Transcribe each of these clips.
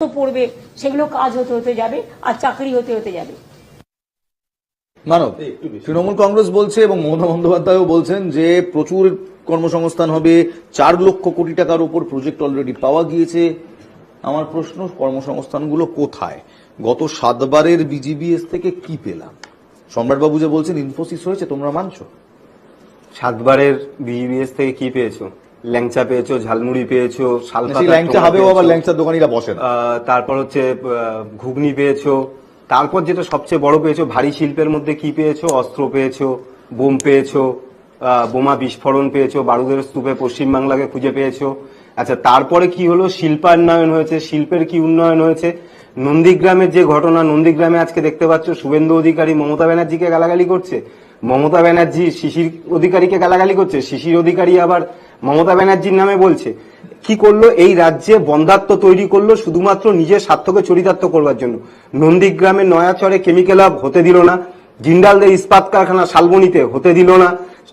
পড়বে, সেগুলো কাজ হতে হতে যাবে আর চাকরি হতে হতে যাবে। মানব, তৃণমূল কংগ্রেস বলছে এবং মমতা বন্দ্যোপাধ্যায়ও বলছেন যে প্রচুর কর্মসংস্থান হবে, 4 লক্ষ কোটি টাকার উপর প্রজেক্ট অলরেডি পাওয়া গিয়েছে। আমার প্রশ্ন, কর্মসংস্থানগুলো কোথায়? গত 7 বারের বিজিবিএস থেকে কি পেলাম? সম্রাটবাবু যে বলছেন ইনফোসিস হয়েছে, তোমরা মানছো? 7 বারের বিজিবিএস থেকে কি পেয়েছো? ল্যাংচা পেয়েছো, ঝালমুড়ি পেয়েছো, ল্যাংচা হবেও আবার ল্যাংচার দোকানিরা বসে না। তারপর হচ্ছে ঘুগনি পেয়েছো। তারপর যেটা সবচেয়ে বড় পেয়েছো, ভারী শিল্পের মধ্যে কি পেয়েছো? অস্ত্র পেয়েছো, বোম পেয়েছো, বোমা বিস্ফোরণ পেয়েছো, বারুদের স্তূপে পশ্চিমবাংলাকে খুঁজে পেয়েছো। আচ্ছা, তারপরে কি হলো? শিল্পায়ন হয়েছে। শিল্পের কি উন্নয়ন হয়েছে? নন্দীগ্রামের যে ঘটনা, নন্দীগ্রামে আজকে দেখতে পাচ্ছ শুভেন্দু অধিকারী মমতা ব্যানার্জিকে গালাগালি করছে, মমতা ব্যানার্জি শিশির অধিকারীকে গালাগালি করছে, শিশির অধিকারী আবার মমতা ব্যানার্জির নামে বলছে। কি করলো? এই রাজ্যে বন্ধাত্ম তৈরি করলো শুধুমাত্র নিজের স্বার্থকে চরিতার্থ করবার জন্য। নন্দীগ্রামের নয়াচরে কেমিক্যাল হাব হতে দিল না, জিন্দালদের ইস্পাত কারখানা শালবনীতে হতে দিল না,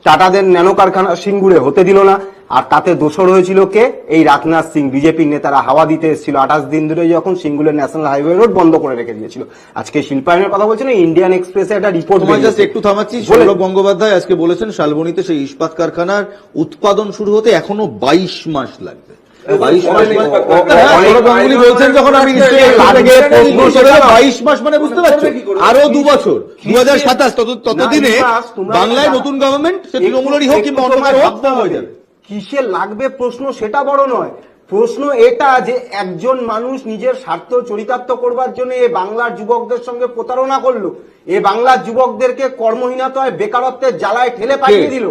টাটাদের ন্যানো কারখানা সিঙ্গুরে হতে দিল না। আর তাতে দোষর হয়েছিল কে? এই রাজনাথ সিং, বিজেপির নেতারা হাওয়া দিতে এসেছিল 28 দিন ধরে, যখন সিঙ্গুরের ন্যাশনাল হাইওয়ে রোড বন্ধ করে রেখে দিয়েছিল। আজকে শিল্পায়নের কথা বলছে না, ইন্ডিয়ান এক্সপ্রেসে একটা রিপোর্ট। একটু থামাচ্ছি। সৌরভ গঙ্গোপাধ্যায় আজকে বলেছেন শালবনীতে সেই ইস্পাত কারখানার উৎপাদন শুরু হতে এখনো 22 মাস লাগবে। 22 মাস গাঙ্গুলি বলছেন যখন আমি 22 মাস মানে বুঝতে পারছো আরো 2 বছর, 2027 ততদিনে বাংলায় নতুন গভর্নমেন্ট, সে তৃণমূলেরই হোক কিংবা অন্য কারো হোক, হয়ে যাবে। কিসে লাগবে প্রশ্ন সেটা বড় নয়, প্রশ্ন এটা যে একজন মানুষ নিজের স্বার্থ চরিতার্থ করবার জন্য এ বাংলার যুবকদের সঙ্গে প্রতারণা করলো, এ বাংলার যুবকদেরকে কর্মহীনতায় বেকারত্বের জ্বালায় ঠেলে পাঠিয়ে দিল।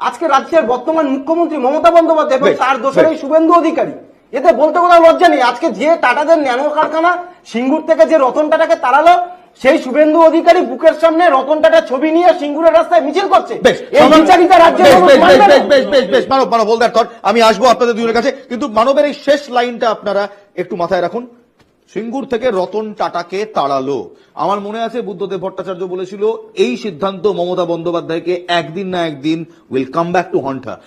আজকে রাজ্যের বর্তমান মুখ্যমন্ত্রী মমতা বন্দ্যোপাধ্যায় এবং তার দোসর শুভেন্দু অধিকারী। এতে বলতে কোনো লজ্জা নেই। আজকে যে টাটাদের ন্যানো কারখানা সিঙ্গুর থেকে যে রতন টাটাকে তাড়ালো, সেই শুভেন্দু অধিকারী বুকের সামনে রতন টাটার ছবি নিয়ে সিঙ্গুরের রাস্তায় মিছিল করছে। আমি আসবো আপনাদের দুজনের কাছে, কিন্তু মানবের এই শেষ লাইনটা আপনারা একটু মাথায় রাখুন। সিঙ্গুর থেকে রতন টাটাকে তাড়ালো। আমার মনে আছে বুদ্ধদেব ভট্টাচার্য বলেছিল এই সিদ্ধান্ত মমতা বন্দ্যোপাধ্যায়কে একদিন না একদিন will come back to haunt her.